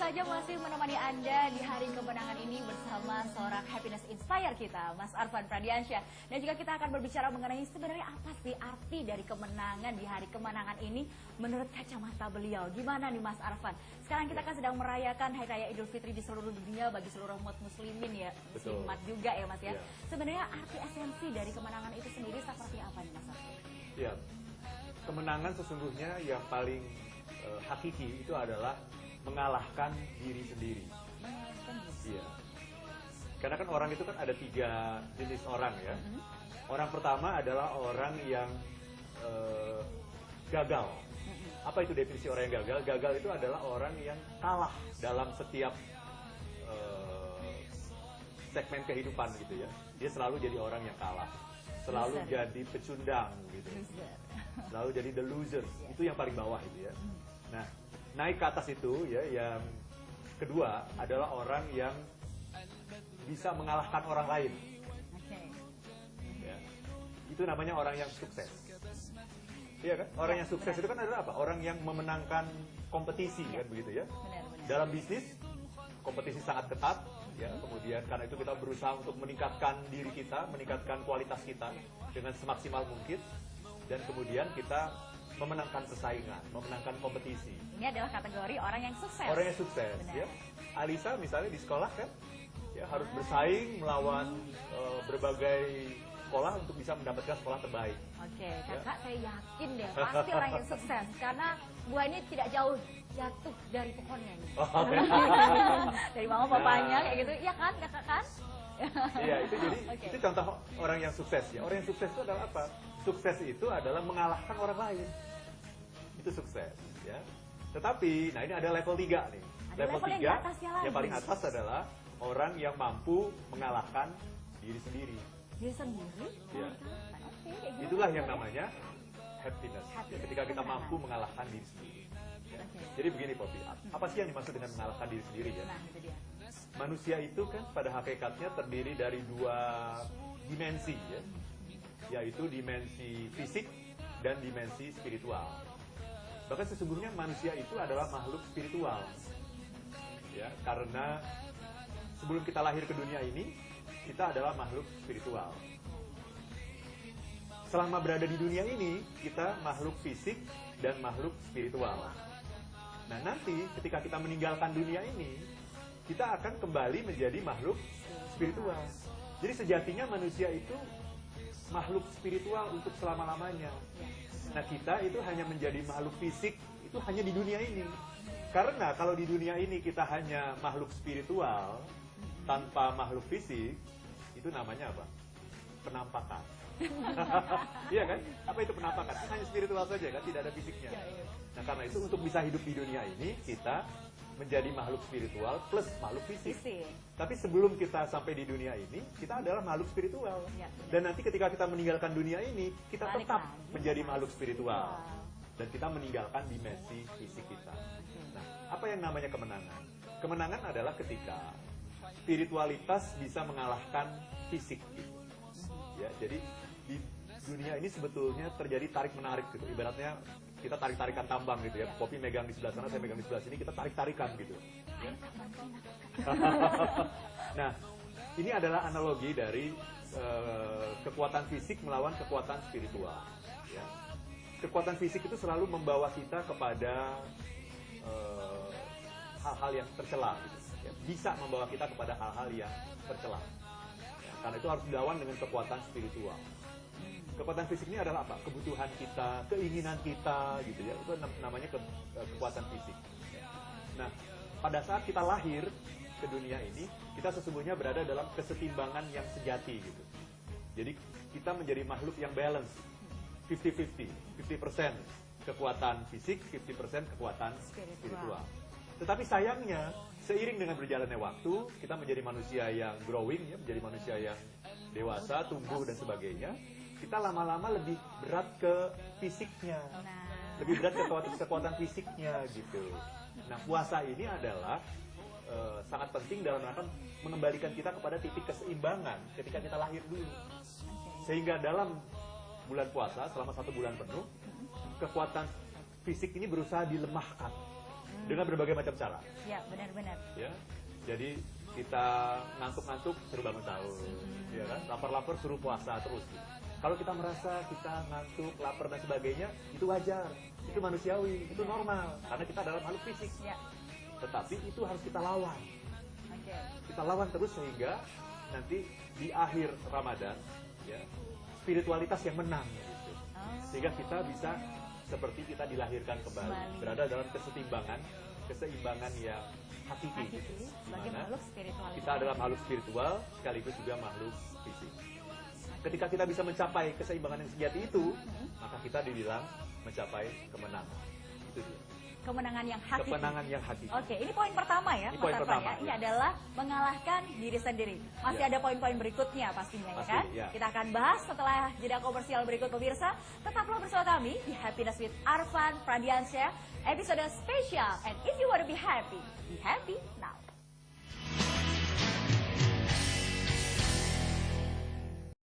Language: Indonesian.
saja masih menemani Anda di hari kemenangan ini bersama seorang happiness inspire kita, Mas Arfan Pradiansyah. Dan juga kita akan berbicara mengenai sebenarnya apa sih arti dari kemenangan di hari kemenangan ini menurut kacamata beliau. Gimana nih Mas Arfan? Sekarang kita kan sedang merayakan Hari Raya Idul Fitri di seluruh dunia bagi seluruh umat muslimin ya, muslimat juga ya Mas ya. Sebenarnya arti esensi dari kemenangan itu sendiri seperti apa nih Mas Arfan? Ya, kemenangan sesungguhnya yang paling hakiki itu adalah mengalahkan diri sendiri. Iya. Karena kan orang itu kan ada 3 jenis orang ya. Orang pertama adalah orang yang gagal. Apa itu definisi orang yang gagal? Gagal itu adalah orang yang kalah dalam setiap segmen kehidupan gitu ya. Dia selalu jadi orang yang kalah. Selalu jadi pecundang gitu. Selalu jadi the loser. Itu yang paling bawah itu ya. Nah, naik ke atas itu ya, yang kedua adalah orang yang bisa mengalahkan orang lain. Ya. Itu namanya orang yang sukses. Iya kan? Orang yang sukses itu kan adalah apa? Orang yang memenangkan kompetisi kan begitu ya. Dalam bisnis kompetisi sangat ketat ya. Kemudian karena itu kita berusaha untuk meningkatkan diri kita, meningkatkan kualitas kita dengan semaksimal mungkin, dan kemudian kita memenangkan persaingan, memenangkan kompetisi. Ini adalah kategori orang yang sukses. Orang yang sukses, ya. Alisa misalnya di sekolah kan, ya harus bersaing melawan berbagai sekolah untuk bisa mendapatkan sekolah terbaik. Oke, kakak saya yakin deh pasti orang yang sukses karena buah ini tidak jauh jatuh dari pohonnya nih. Dari mama bapaknya kayak gitu, ya kan kakak kan? Iya, itu jadi itu contoh orang yang sukses ya. Orang yang sukses itu adalah apa? Sukses itu adalah mengalahkan orang lain. Itu sukses ya. Tetapi, nah ini ada level 3 nih. Level 3 yang paling atas adalah orang yang mampu mengalahkan diri sendiri. Diri sendiri? Ya. Itulah yang namanya happiness. Ya, ketika kita mampu mengalahkan diri sendiri. Ya. Jadi begini Poppy, apa sih yang dimaksud dengan mengalahkan diri sendiri ya? Nah, itu dia. Manusia itu kan pada hakikatnya terdiri dari 2 dimensi ya, yaitu dimensi fisik dan dimensi spiritual. Bahkan sesungguhnya manusia itu adalah makhluk spiritual ya, karena sebelum kita lahir ke dunia ini kita adalah makhluk spiritual. Selama berada di dunia ini kita makhluk fisik dan makhluk spiritual. Nah nanti ketika kita meninggalkan dunia ini kita akan kembali menjadi makhluk spiritual. Jadi sejatinya manusia itu makhluk spiritual untuk selama-lamanya. Nah kita itu hanya menjadi makhluk fisik, itu hanya di dunia ini. Karena kalau di dunia ini kita hanya makhluk spiritual, tanpa makhluk fisik, itu namanya apa? Penampakan. Iya kan? Apa itu penampakan? Hanya spiritual saja kan, tidak ada fisiknya. Nah karena itu untuk bisa hidup di dunia ini, kita menjadi makhluk spiritual plus makhluk fisik. Tapi sebelum kita sampai di dunia ini, kita adalah makhluk spiritual. Dan nanti ketika kita meninggalkan dunia ini, kita tetap menjadi makhluk spiritual. Dan kita meninggalkan dimensi fisik kita. Nah, apa yang namanya kemenangan? Kemenangan adalah ketika spiritualitas bisa mengalahkan fisik. Gitu. Ya, jadi di dunia ini sebetulnya terjadi tarik-menarik gitu. Ibaratnya kita tarik-tarikan tambang gitu ya. Poppy megang di sebelah sana, saya megang di sebelah sini, kita tarik-tarikan gitu. Ya. Nah, ini adalah analogi dari kekuatan fisik melawan kekuatan spiritual. Ya. Kekuatan fisik itu selalu membawa kita kepada hal-hal yang tercela. Gitu. Ya. Bisa membawa kita kepada hal-hal yang tercela. Ya. Karena itu harus dilawan dengan kekuatan spiritual. Kekuatan fisik ini adalah apa? Kebutuhan kita, keinginan kita, gitu ya. Itu namanya kekuatan fisik. Nah, pada saat kita lahir ke dunia ini, kita sesungguhnya berada dalam kesetimbangan yang sejati, gitu. Jadi kita menjadi makhluk yang balance, 50-50, 50% kekuatan fisik, 50% kekuatan spiritual. Tetapi sayangnya, seiring dengan berjalannya waktu, kita menjadi manusia yang growing, ya, menjadi manusia yang dewasa, tumbuh dan sebagainya. Kita lama-lama lebih berat ke fisiknya, lebih berat ke kekuatan fisiknya gitu. Nah puasa ini adalah sangat penting dalam rangka mengembalikan kita kepada titik keseimbangan ketika kita lahir dulu. Sehingga dalam bulan puasa selama 1 bulan penuh, kekuatan fisik ini berusaha dilemahkan dengan berbagai macam cara. Ya, benar-benar. Ya, jadi kita ngantuk-ngantuk suruh bangun sahur, ya kan? Lapar-lapar suruh puasa terus. Kalau kita merasa kita ngantuk, lapar dan sebagainya, itu wajar, itu manusiawi, itu normal, karena kita adalah makhluk fisik. Ya. Tetapi itu harus kita lawan. Oke. Kita lawan terus sehingga nanti di akhir Ramadan, ya, spiritualitas yang menang. Gitu. Sehingga kita bisa seperti kita dilahirkan kembali. Berada dalam keseimbangan yang hakiki. Gitu. Sebagai makhluk spiritual. Kita adalah makhluk spiritual sekaligus juga makhluk fisik. Ketika kita bisa mencapai keseimbangan yang sejati itu, maka kita dibilang mencapai kemenangan. Itu dia. Kemenangan yang hakiki. Kemenangan yang hakiki. Oke, ini poin pertama ya, Ini poin Mas Arfan pertama, ya. Ini ya. adalah mengalahkan diri sendiri. Masih Ya. ada poin-poin berikutnya pastinya ya Pasti, kan? ya. Kita akan bahas setelah jeda komersial berikut pemirsa. Tetaplah bersama kami di Happiness with Arfan Pradiansyah, episode spesial. And if you want to be happy now.